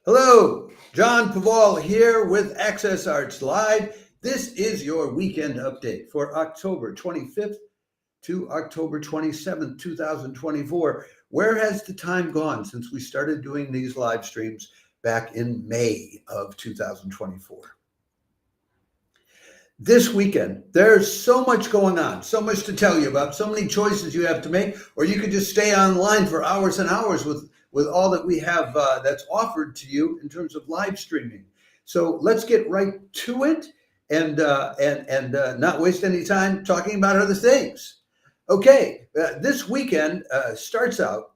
Hello, John Paval here with Access Arts Live. This is your weekend update for October 25th to October 27th, 2024. Where has the time gone since we started doing these live streams back in May of 2024? This weekend, there's so much going on, so much to tell you about, so many choices you have to make, or you could just stay online for hours and hours with all that we have that's offered to you in terms of live streaming. So let's get right to it and not waste any time talking about other things. Okay, this weekend starts out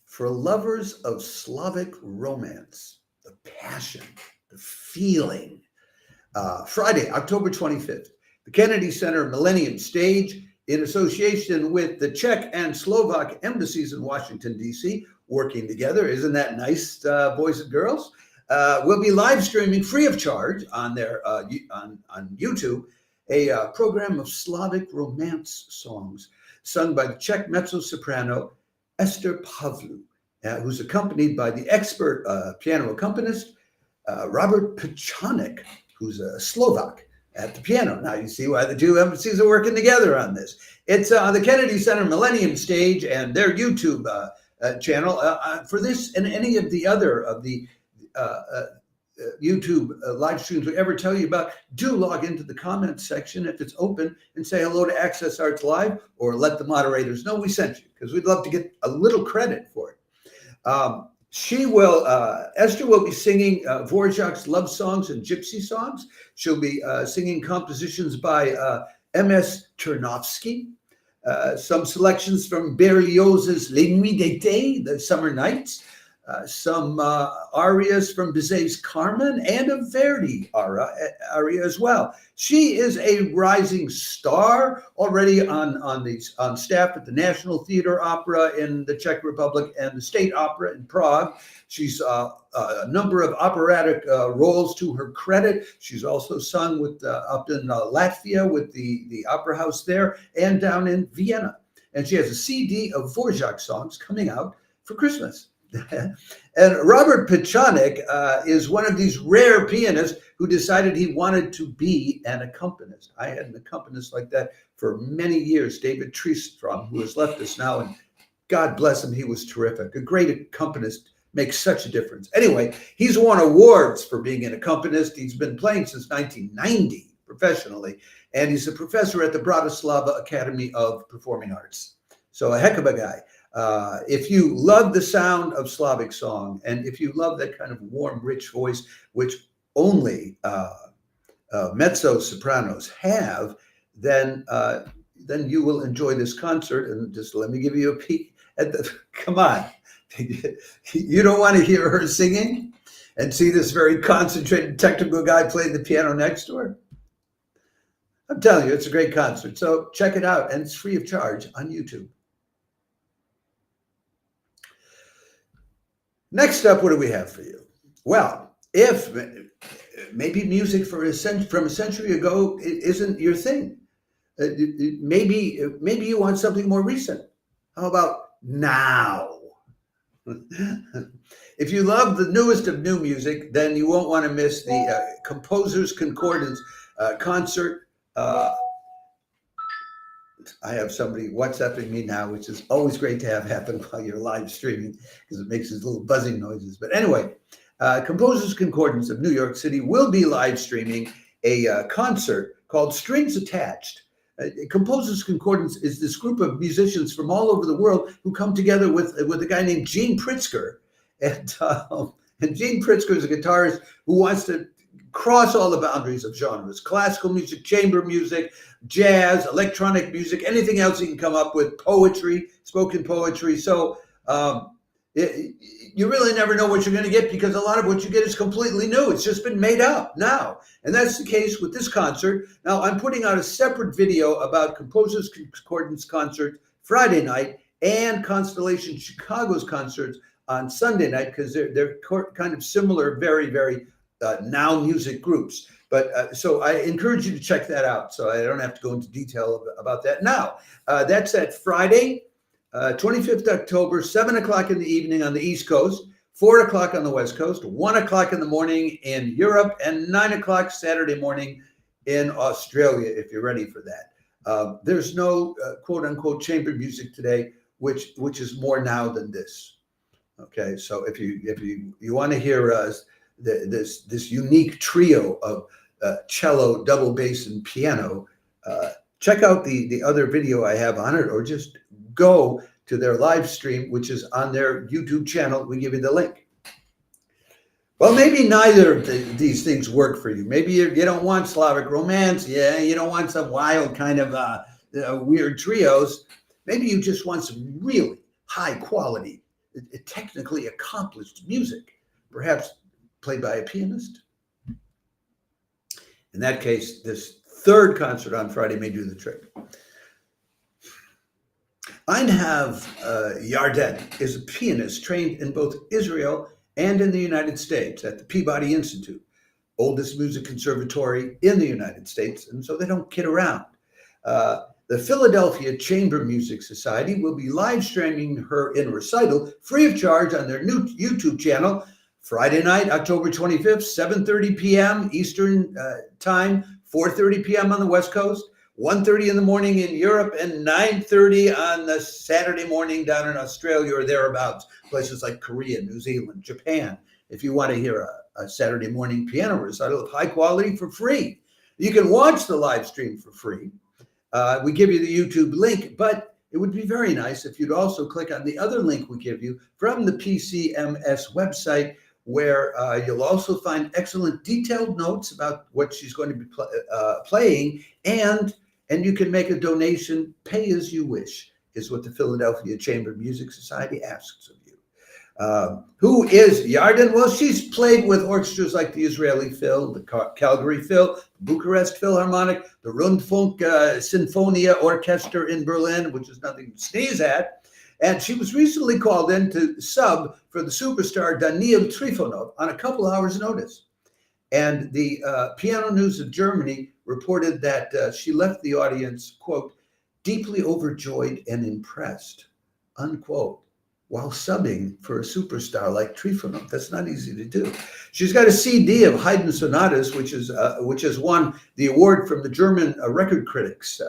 for lovers of Slavic romance, the passion, the feeling. Friday, October 25th, the Kennedy Center Millennium stage, in association with the Czech and Slovak embassies in Washington, D.C., working together. Isn't that nice, boys and girls? We'll be live streaming free of charge on their on YouTube a program of Slavic romance songs sung by the Czech mezzo-soprano Esther Pavlu, who's accompanied by the expert piano accompanist Robert Pechanek, who's a Slovak, at the piano. Now you see why the two embassies are working together on this. It's on the Kennedy Center Millennium stage and their YouTube channel. For this and any of the other of the YouTube live streams we ever tell you about, do log into the comments section if it's open and say hello to Access Arts Live, or let the moderators know we sent you, because we'd love to get a little credit for it. Esther will be singing Dvorak's love songs and gypsy songs. She'll be singing compositions by M.S. Ternovsky, some selections from Berlioz's Les Nuits d'été, the summer nights, some arias from Bizet's Carmen, and a Verdi aria as well. She is a rising star already on staff at the National Theater Opera in the Czech Republic and the State Opera in Prague. She's a number of operatic roles to her credit. She's also sung with up in Latvia with the opera house there, and down in Vienna. And she has a CD of Dvorak songs coming out for Christmas. And Robert Pechanek is one of these rare pianists who decided he wanted to be an accompanist. I had an accompanist like that for many years, David Tristrom, who has left us now, and God bless him, he was terrific. A great accompanist makes such a difference. Anyway, he's won awards for being an accompanist. He's been playing since 1990 professionally, and he's a professor at the Bratislava Academy of Performing Arts. So a heck of a guy. If you love the sound of Slavic song, and if you love that kind of warm, rich voice, which only mezzo-sopranos have, then you will enjoy this concert. And just let me give you a peek at the, come on. You don't want to hear her singing and see this very concentrated technical guy playing the piano next to her? I'm telling you, it's a great concert. So check it out, and it's free of charge on YouTube. Next up, what do we have for you? Well, if maybe music from a century ago isn't your thing, maybe you want something more recent. How about now? If you love the newest of new music, then you won't want to miss the Composers Concordance concert. I have somebody WhatsApping me now, which is always great to have happen while you're live streaming, because it makes these little buzzing noises. But anyway, Composers Concordance of New York City will be live streaming a concert called Strings Attached. Composers Concordance is this group of musicians from all over the world who come together with a guy named Gene Pritzker. And Gene Pritzker is a guitarist who wants to cross all the boundaries of genres: classical music, chamber music, jazz, electronic music, anything else you can come up with, poetry, spoken poetry. So you really never know what you're going to get, because a lot of what you get is completely new. It's just been made up now. And that's the case with this concert. Now, I'm putting out a separate video about Composers Concordance concert Friday night and Constellation Chicago's concerts on Sunday night, because they're kind of similar, very, very now music groups. But so I encourage you to check that out, so I don't have to go into detail about that now. That's at Friday, 25th October, 7 o'clock in the evening on the East Coast, 4 o'clock on the West Coast, 1 o'clock in the morning in Europe, and 9 o'clock Saturday morning in Australia, if you're ready for that. There's no quote unquote chamber music today, which is more now than this. Okay, so if you want to hear this unique trio of cello, double bass, and piano, check out the other video I have on it, or just go to their live stream, which is on their YouTube channel. We give you the link. Well, maybe neither of these things work for you. Maybe you don't want Slavic romance. Yeah, you don't want some wild kind of weird trios. Maybe you just want some really high quality, technically accomplished music, perhaps played by a pianist. In that case, this third concert on Friday may do the trick. Einav Yarden is a pianist trained in both Israel and in the United States at the Peabody Institute, oldest music conservatory in the United States, and so they don't kid around. The Philadelphia Chamber Music Society will be live streaming her in recital free of charge on their new YouTube channel Friday night, October 25th, 7:30 p.m. Eastern Time, 4:30 p.m. on the West Coast, 1:30 in the morning in Europe, and 9:30 on the Saturday morning down in Australia or thereabouts, places like Korea, New Zealand, Japan. If you want to hear a Saturday morning piano recital of high quality for free, you can watch the live stream for free. We give you the YouTube link, but it would be very nice if you'd also click on the other link we give you from the PCMS website, where you'll also find excellent detailed notes about what she's going to be playing, and you can make a donation, pay as you wish, is what the Philadelphia Chamber Music Society asks of you. Who is Yarden? Well, she's played with orchestras like the Israeli Phil, the Calgary Phil, Bucharest Philharmonic, the Rundfunk Sinfonia Orchestra in Berlin, which is nothing to sneeze at. And she was recently called in to sub for the superstar Daniil Trifonov on a couple hours' notice. And the Piano News of Germany reported that she left the audience, quote, deeply overjoyed and impressed, unquote, while subbing for a superstar like Trifonov. That's not easy to do. She's got a CD of Haydn sonatas, which has won the award from the German Record Critics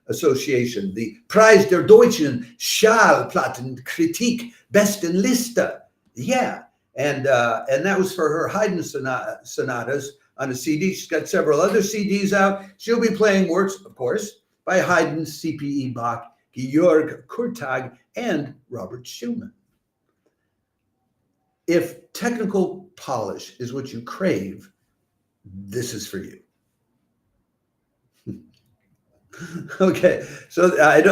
Association, the Preis der deutschen Schallplattenkritik Besten Liste. Yeah, and that was for her Haydn sonatas on a CD. She's got several other CDs out. She'll be playing works, of course, by Haydn, C.P.E. Bach, Georg Kurtag, and Robert Schumann. If technical polish is what you crave, this is for you. Okay, so I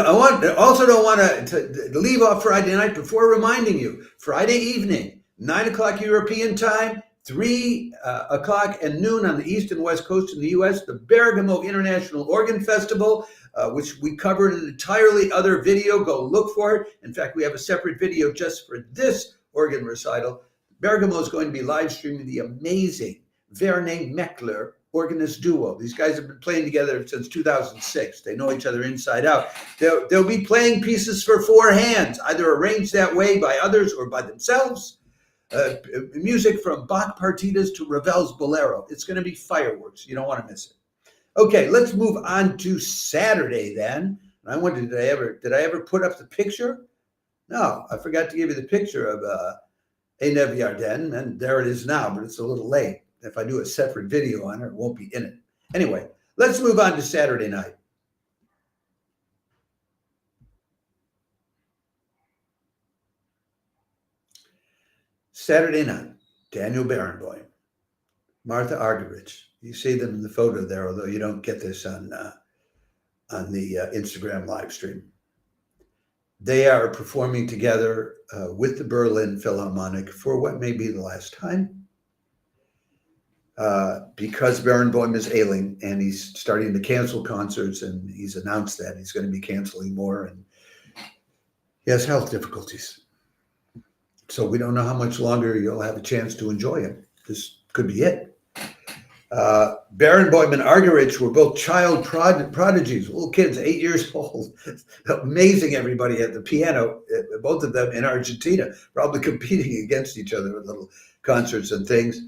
also don't want to leave off Friday night before reminding you, Friday evening, 9 o'clock European time, 3 o'clock and noon on the East and West Coast in the U.S., the Bergamo International Organ Festival, which we covered in an entirely other video. Go look for it. In fact, we have a separate video just for this organ recital. Bergamo is going to be live streaming the amazing Verne Meckler organist duo. These guys have been playing together since 2006. They know each other inside out. They'll be playing pieces for 4 hands, either arranged that way by others or by themselves. Music from Bach partitas to Ravel's Bolero. It's going to be fireworks. You don't want to miss it. Okay, let's move on to Saturday then. I wondered, did I ever put up the picture? No, I forgot to give you the picture of Einav Yarden, and there it is now, but it's a little late. If I do a separate video on it, it won't be in it. Anyway, let's move on to Saturday night. Saturday night, Daniel Barenboim, Martha Argerich. You see them in the photo there, although you don't get this on the Instagram live stream. They are performing together with the Berlin Philharmonic for what may be the last time. Because Barenboim is ailing and he's starting to cancel concerts, and he's announced that he's going to be canceling more, and he has health difficulties. So we don't know how much longer you'll have a chance to enjoy him. This could be it. Barenboim and Argerich were both child prodigies, little kids, 8 years old. Amazing, everybody at the piano, both of them in Argentina, probably competing against each other at little concerts and things.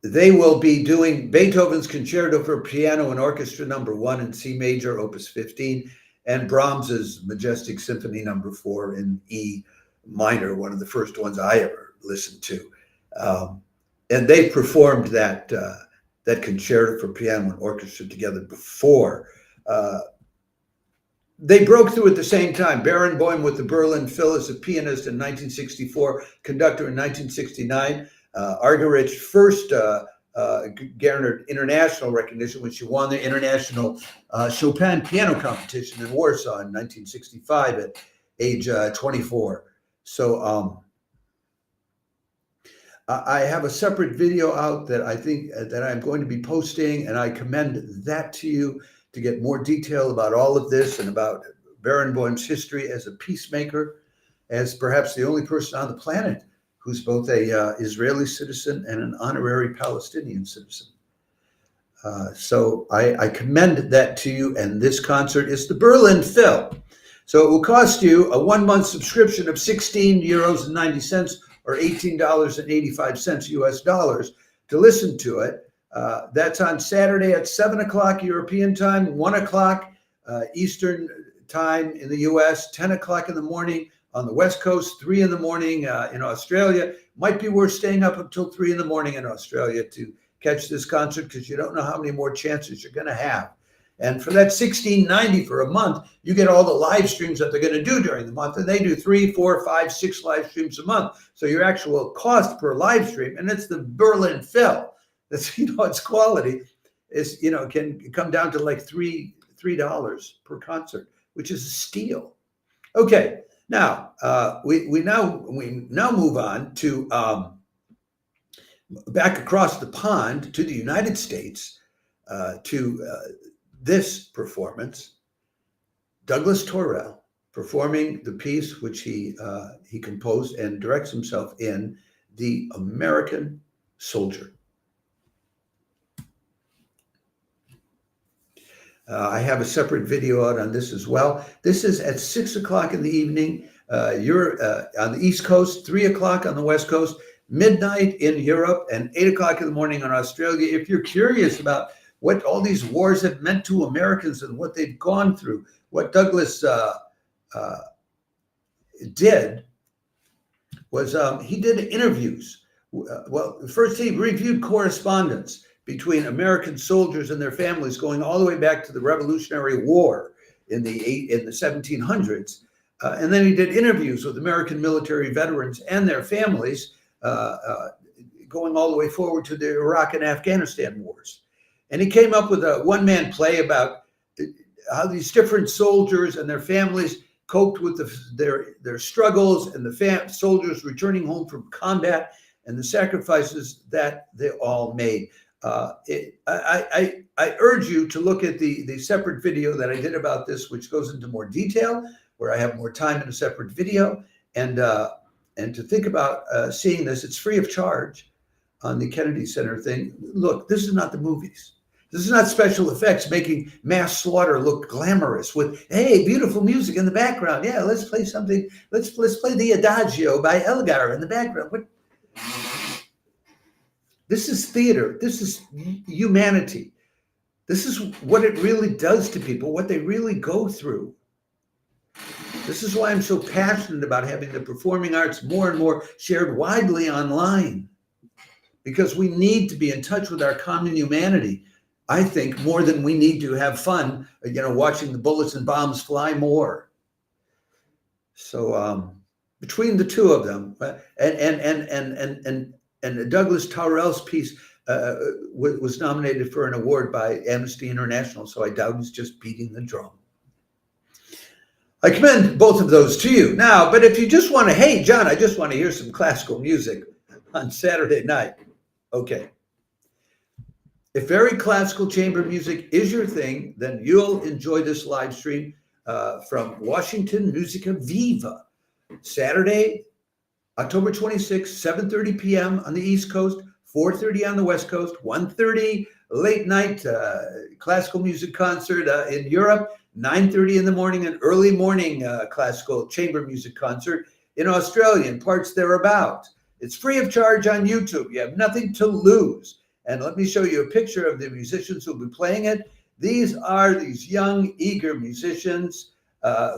They will be doing Beethoven's Concerto for Piano and Orchestra No. 1 in C major, Opus 15, and Brahms's Majestic Symphony No. 4 in E minor, one of the first ones I ever listened to. And they performed that concerto for piano and orchestra together before. They broke through at the same time. Barenboim with the Berlin Phil as a pianist in 1964, conductor in 1969. Argerich first garnered international recognition when she won the International Chopin Piano Competition in Warsaw in 1965 at age 24. So I have a separate video out that I think that I'm going to be posting, and I commend that to you to get more detail about all of this and about Barenboim's history as a peacemaker, as perhaps the only person on the planet who's both a Israeli citizen and an honorary Palestinian citizen. So I commend that to you, and this concert is the Berlin Phil. So it will cost you a 1-month subscription of €16.90 or $18.85 US dollars to listen to it. That's on Saturday at 7 o'clock European time, 1 o'clock Eastern time in the US, 10 o'clock in the morning on the West Coast, 3 in the morning in Australia. Might be worth staying up until 3 in the morning in Australia to catch this concert, because you don't know how many more chances you're going to have. And for that $16.90 for a month, you get all the live streams that they're going to do during the month. And they do 3, 4, 5, 6 live streams a month. So your actual cost per live stream, and it's the Berlin Phil. That's, its quality is, can come down to like $3 per concert, which is a steal. Okay, now we now move on to back across the pond to the United States to this performance, Douglas Torrell performing the piece which he composed and directs himself in, The American Soldier. I have a separate video out on this as well. This is at 6 o'clock in the evening. You're on the East Coast, 3 o'clock on the West Coast, midnight in Europe, and 8 o'clock in the morning in Australia. If you're curious about what all these wars have meant to Americans and what they've gone through, what Douglas did was he did interviews. Well, first he reviewed correspondence between American soldiers and their families going all the way back to the Revolutionary War in the 1700s. And then he did interviews with American military veterans and their families going all the way forward to the Iraq and Afghanistan wars. And he came up with a one-man play about how these different soldiers and their families coped with their struggles, and the soldiers returning home from combat and the sacrifices that they all made. I urge you to look at the separate video that I did about this, which goes into more detail, where I have more time in a separate video, and to think about seeing this. It's free of charge on the Kennedy Center thing. Look, this is not the movies. This is not special effects making mass slaughter look glamorous with, hey, beautiful music in the background. Yeah, let's play something. Let's play the Adagio by Elgar in the background. What? This is theater. This is humanity. This is what it really does to people, what they really go through. This is why I'm so passionate about having the performing arts more and more shared widely online, because we need to be in touch with our common humanity. I think more than we need to have fun, watching the bullets and bombs fly more. So between the two of them, and Douglas Torrell's piece was nominated for an award by Amnesty International, so I doubt he's just beating the drum. I commend both of those to you. Now, but if you just want to, hey, John, I just want to hear some classical music on Saturday night. Okay. If very classical chamber music is your thing, then you'll enjoy this live stream from Washington, Musica, Viva. Saturday, October 26th, 7:30 p.m. on the East Coast, 4:30 on the West Coast, 1:30 late night classical music concert in Europe, 9:30 in the morning, an early morning classical chamber music concert in Australia and parts thereabout. It's free of charge on YouTube. You have nothing to lose. And let me show you a picture of the musicians who will be playing it. These are these young, eager musicians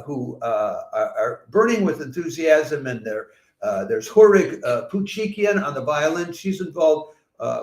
who are burning with enthusiasm, and there's Horig Puchikian on the violin. She's involved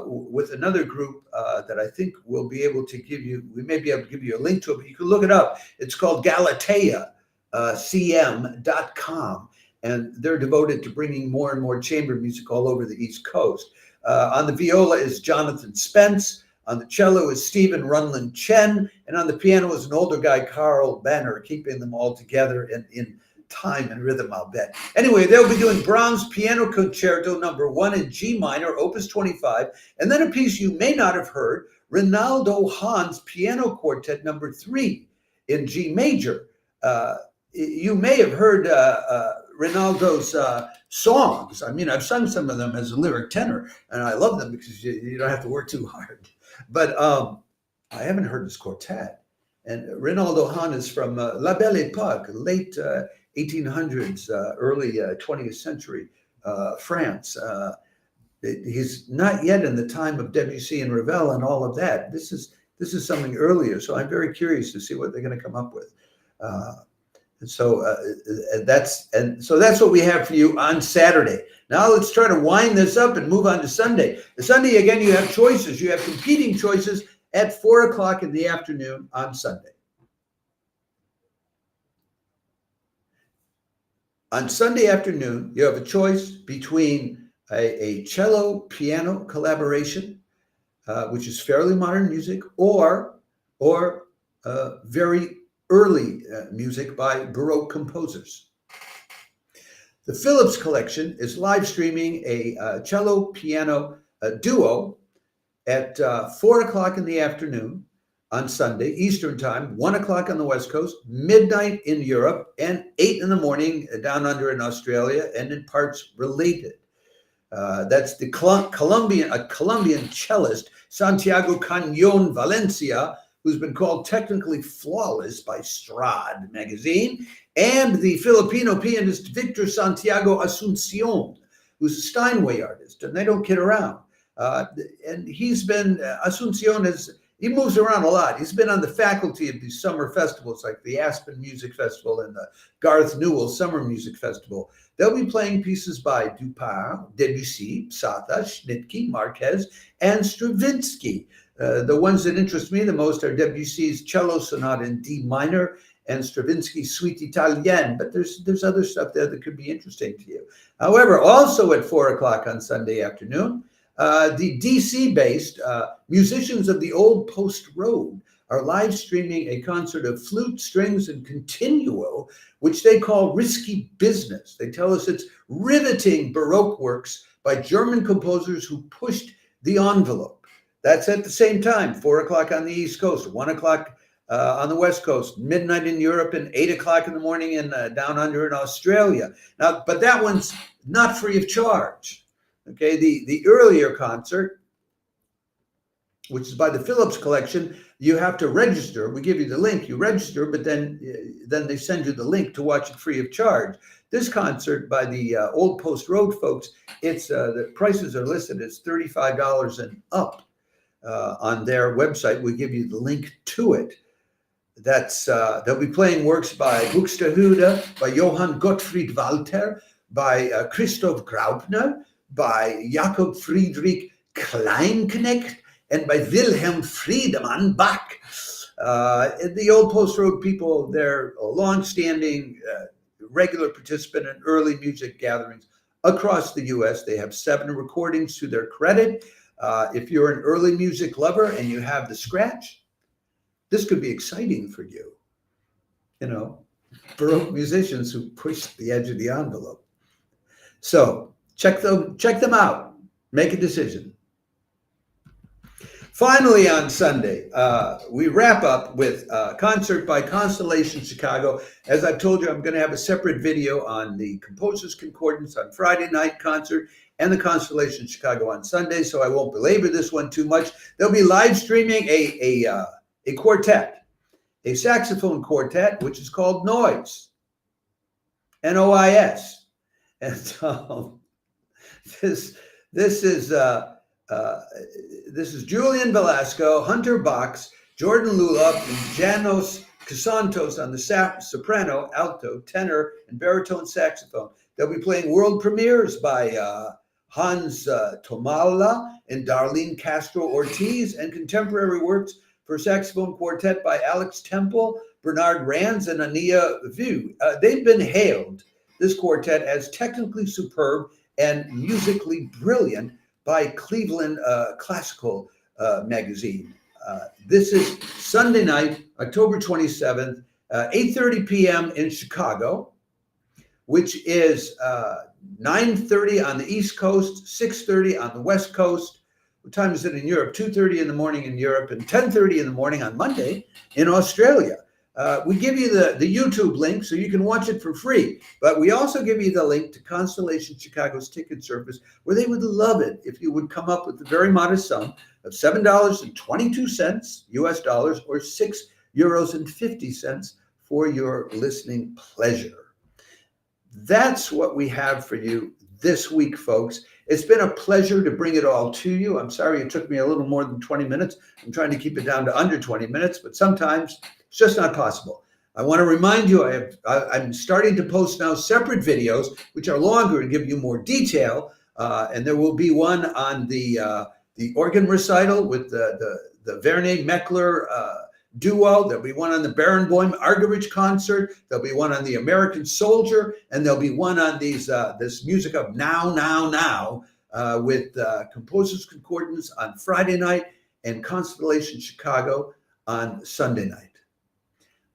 with another group that I think we'll be able to give you. We may be able to give you a link to it, but you can look it up. It's called GalateaCM.com, and they're devoted to bringing more and more chamber music all over the East Coast. On the viola is Jonathan Spence. On the cello is Stephen Runlin Chen, and on the piano is an older guy, Carl Banner, keeping them all together in time and rhythm, I'll bet. Anyway, they'll be doing Brahms Piano Concerto No. 1 in G minor, Opus 25, and then a piece you may not have heard, Reynaldo Hahn's Piano Quartet No. 3 in G major. You may have heard Reynaldo's songs. I mean, I've sung some of them as a lyric tenor, and I love them because you don't have to work too hard. But I haven't heard his quartet. And Reynaldo Hahn is from La Belle Époque, late 1800s, early 20th century France. He's not yet in the time of Debussy and Ravel and all of that. This is something earlier. So I'm very curious to see what they're going to come up with. So that's what we have for you on Saturday. Now let's try to wind this up and move on to Sunday. Sunday, again, you have choices. You have competing choices at 4 o'clock in the afternoon on Sunday. On Sunday afternoon, you have a choice between a cello-piano collaboration, which is fairly modern music, or very early music by Baroque composers. The Phillips Collection is live streaming a cello-piano duo at 4 o'clock in the afternoon on Sunday, Eastern Time, 1 o'clock on the West Coast, midnight in Europe, and 8 in the morning down under in Australia, and in parts related. That's the Colombian cellist, Santiago Cañón-Valencia, who's been called technically flawless by Strad magazine, and the Filipino pianist Victor Santiago Asuncion, who's a Steinway artist, and they don't kid around. And he's been, Asuncion he moves around a lot. He's been on the faculty of these summer festivals like the Aspen Music Festival and the Garth Newell Summer Music Festival. They'll be playing pieces by Dupin, Debussy, Sata, Schnittke, Marquez, and Stravinsky. The ones that interest me the most are Debussy's Cello Sonata in D minor and Stravinsky's Suite Italienne, but there's other stuff there that could be interesting to you. However, also at 4 o'clock on Sunday afternoon, the DC-based musicians of the Old Post Road are live streaming a concert of flute, strings, and continuo, which they call Risky Business. They tell us it's riveting Baroque works by German composers who pushed the envelope. That's at the same time, 4 o'clock on the East Coast, 1 o'clock on the West Coast, midnight in Europe, and 8 o'clock in the morning in down under in Australia. Now, but that one's not free of charge. Okay, the earlier concert, which is by the Phillips Collection, you have to register. We give you the link, you register, but then they send you the link to watch it free of charge. This concert by the Old Post Road folks, it's the prices are listed as $35 and up on their website. We give you the link to it. That's they'll be playing works by Buxtehude, by Johann Gottfried Walter, by Christoph Graupner, by Jakob Friedrich Kleinknecht, and by Wilhelm Friedemann Bach. The Old Post Road people, they're a long-standing, regular participant in early music gatherings across the U.S. They have 7 recordings to their credit. If you're an early music lover and you have the scratch, this could be exciting for you. You know, Baroque musicians who push the edge of the envelope. So check them out. Make a decision. Finally, on Sunday, we wrap up with a concert by Constellation Chicago. As I've told you, I'm going to have a separate video on the Composers Concordance on Friday night concert and the Constellation Chicago on Sunday, so I won't belabor this one too much. They'll be live streaming a quartet, a saxophone quartet, which is called Noise, Nois. And so this is Julian Velasco, Hunter Box, Jordan Lulop, and Janos Casantos on the soprano, alto, tenor, and baritone saxophone. They'll be playing world premieres by Hans Tomala and Darlene Castro Ortiz, and contemporary works for saxophone quartet by Alex Temple, Bernard Rands, and Ania Vu. They've been hailed, this quartet, as technically superb and musically brilliant by Cleveland Classical magazine. This is Sunday night, October 27th, 8:30 p.m. in Chicago, which is 9:30 on the East Coast, 6:30 on the West Coast. What time is it in Europe? 2:30 in the morning in Europe, and 10:30 in the morning on Monday in Australia. We give you the YouTube link so you can watch it for free, but we also give you the link to Constellation Chicago's ticket service, where they would love it if you would come up with a very modest sum of $7.22 US dollars, or €6.50 for your listening pleasure. That's what we have for you this week, folks. It's been a pleasure to bring it all to you. I'm sorry it took me a little more than 20 minutes. I'm trying to keep it down to under 20 minutes, but sometimes it's just not possible. I want to remind you, I'm starting to post now separate videos, which are longer and give you more detail. And there will be one on the organ recital with the Verne-Meckler duo. There'll be one on the Barenboim Argerich concert. There'll be one on the American Soldier, and there'll be one on this Musica Now with Composers Concordance on Friday night and Constellation Chicago on Sunday night.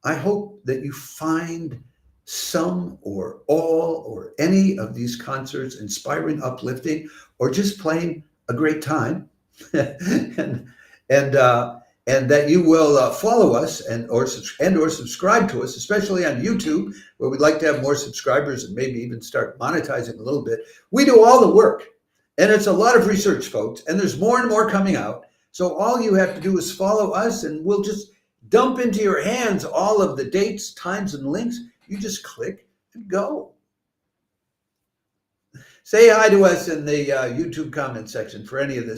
I hope that you find some or all or any of these concerts inspiring, uplifting, or just plain a great time, and that you will follow us or subscribe to us, especially on YouTube, where we'd like to have more subscribers and maybe even start monetizing a little bit. We do all the work, and it's a lot of research, folks, and there's more and more coming out. So all you have to do is follow us, and we'll just dump into your hands all of the dates, times, and links. You just click and go. Say hi to us in the YouTube comment section for any of this.